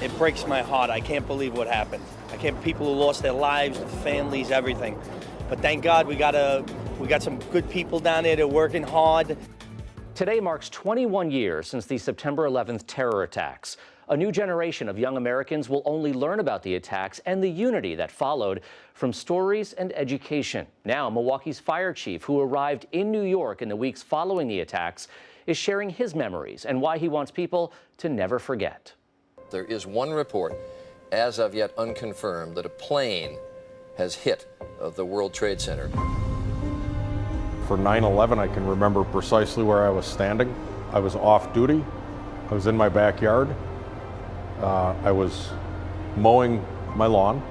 it breaks my heart. I can't believe what happened. I can't, people who lost their lives, their families, everything. But thank God we got some good people down there. They're working hard. Today marks 21 years since the September 11th terror attacks. A new generation of young Americans will only learn about the attacks and the unity that followed from stories and education. Now, Milwaukee's fire chief, who arrived in New York in the weeks following the attacks, is sharing his memories and why he wants people to never forget. There is one report, as of yet unconfirmed, that a plane has hit the World Trade Center. For 9/11, I can remember precisely where I was standing. I was off duty. I was in my backyard. I was mowing my lawn,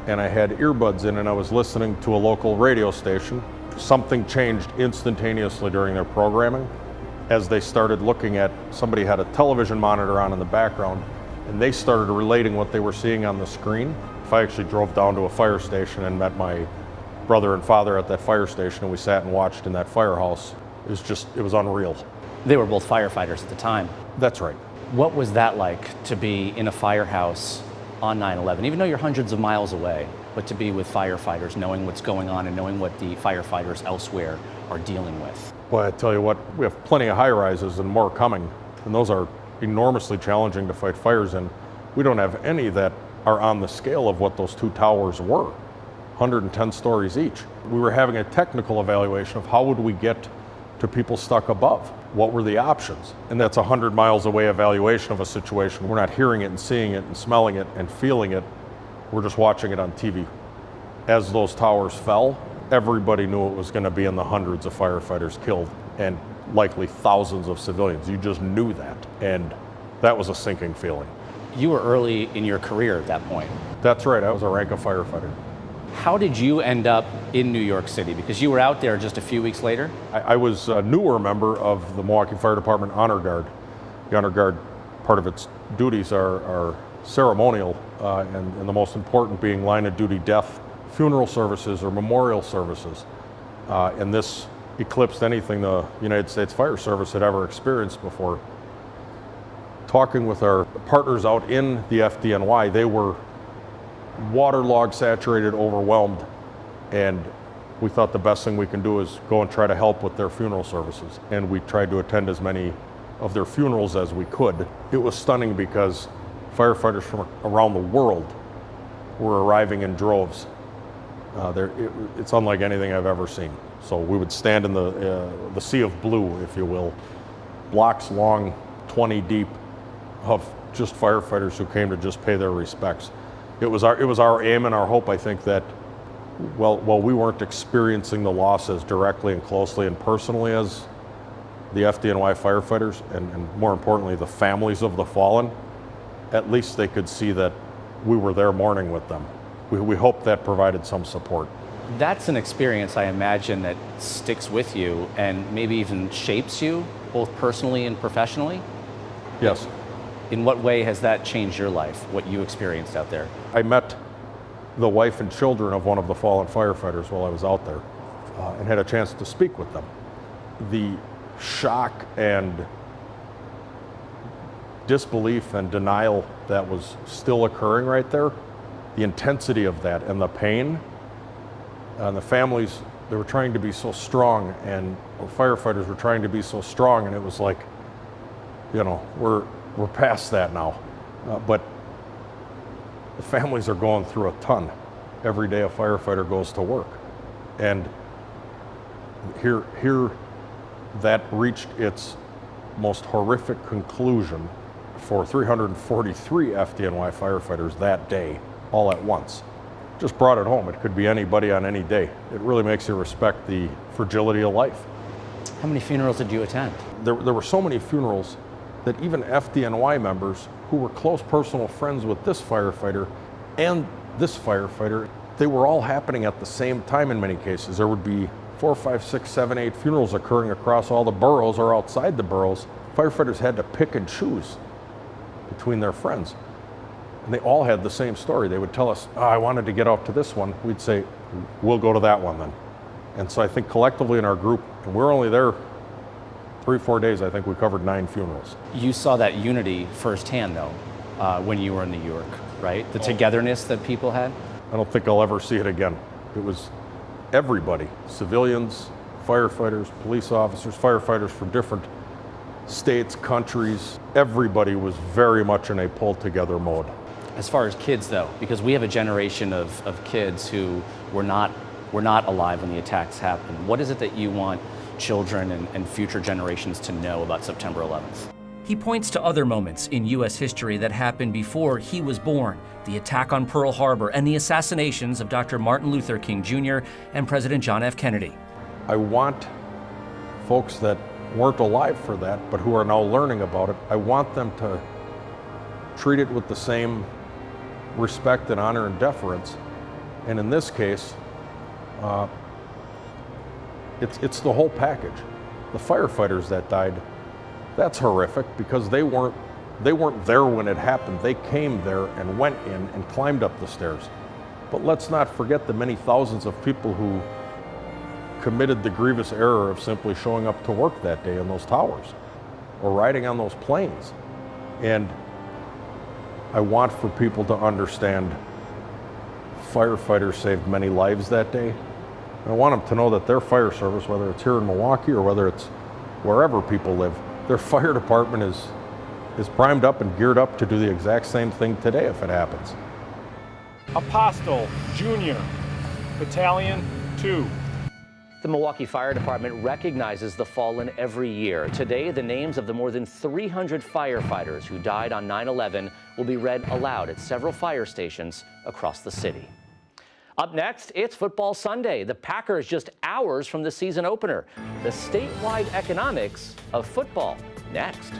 and I had earbuds in, and I was listening to a local radio station. Something changed instantaneously during their programming. As they started looking at, somebody had a television monitor on in the background, and they started relating what they were seeing on the screen. If I actually drove down to a fire station and met my brother and father at that fire station, and we sat and watched in that firehouse, it was unreal. They were both firefighters at the time. That's right. What was that like, to be in a firehouse on 9/11, even though you're hundreds of miles away, but to be with firefighters, knowing what's going on and knowing what the firefighters elsewhere are dealing with? Well, I tell you what, we have plenty of high rises and more coming, and those are enormously challenging to fight fires in. We don't have any that are on the scale of what those two towers were, 110 stories each. We were having a technical evaluation of how would we get to people stuck above. What were the options? And that's a 100 miles away evaluation of a situation. We're not hearing it and seeing it and smelling it and feeling it. We're just watching it on TV. As those towers fell, everybody knew it was going to be in the hundreds of firefighters killed and likely thousands of civilians. You just knew that. And that was a sinking feeling. You were early in your career at that point. That's right. I was a rank of firefighter. How did you end up in New York City? Because you were out there just a few weeks later. I was a newer member of the Milwaukee Fire Department Honor Guard. The Honor Guard, part of its duties are ceremonial, and the most important being line of duty death, funeral services or memorial services. And this eclipsed anything the United States Fire Service had ever experienced before. Talking with our partners out in the FDNY, they were waterlogged, saturated, overwhelmed, and we thought the best thing we can do is go and try to help with their funeral services. And we tried to attend as many of their funerals as we could. It was stunning because firefighters from around the world were arriving in droves. It's unlike anything I've ever seen. So we would stand in the sea of blue, if you will, blocks long, 20 deep, of just firefighters who came to just pay their respects. It was our aim and our hope, I think, that while we weren't experiencing the loss as directly and closely and personally as the FDNY firefighters, and more importantly, the families of the fallen, at least they could see that we were there mourning with them. We hope that provided some support. That's an experience, I imagine, that sticks with you and maybe even shapes you, both personally and professionally? Yes. In what way has that changed your life, what you experienced out there? I met the wife and children of one of the fallen firefighters while I was out there, and had a chance to speak with them. The shock and disbelief and denial that was still occurring right there, the intensity of that and the pain, and the families, they were trying to be so strong, and the firefighters were trying to be so strong, and it was like, we're past that now. But the families are going through a ton. Every day a firefighter goes to work. And here that reached its most horrific conclusion for 343 FDNY firefighters that day, all at once. Just brought it home. It could be anybody on any day. It really makes you respect the fragility of life. How many funerals did you attend? There were so many funerals that even FDNY members who were close personal friends with this firefighter and this firefighter, they were all happening at the same time in many cases. There would be 4, 5, 6, 7, 8 funerals occurring across all the boroughs or outside the boroughs. Firefighters had to pick and choose between their friends. And they all had the same story. They would tell us, I wanted to get out to this one. We'd say, we'll go to that one then. And so I think collectively in our group, and we're only there 3-4 days, I think we covered 9 funerals. You saw that unity firsthand, though. when you were in New York, right? The togetherness that people had. I don't think I'll ever see it again. It was everybody, civilians, firefighters, police officers, firefighters from different states, countries. Everybody was very much in a pull-together mode. As far as kids, though, because we have a generation of kids who were not alive when the attacks happened. What is it that you want children and future generations to know about September 11th? He points to other moments in U.S. history that happened before he was born: the attack on Pearl Harbor and the assassinations of Dr. Martin Luther King Jr. and President John F. Kennedy. I want folks that weren't alive for that, but who are now learning about it, I want them to treat it with the same respect and honor and deference. And in this case, it's the whole package. The firefighters that died, that's horrific because they weren't there when it happened. They came there and went in and climbed up the stairs. But let's not forget the many thousands of people who committed the grievous error of simply showing up to work that day in those towers or riding on those planes. And I want for people to understand firefighters saved many lives that day. I want them to know that their fire service, whether it's here in Milwaukee or whether it's wherever people live, their fire department is primed up and geared up to do the exact same thing today if it happens. Apostle Jr., Battalion 2. The Milwaukee Fire Department recognizes the fallen every year. Today, the names of the more than 300 firefighters who died on 9/11 will be read aloud at several fire stations across the city. Up next, it's Football Sunday. The Packers just hours from the season opener. The statewide economics of football. Next.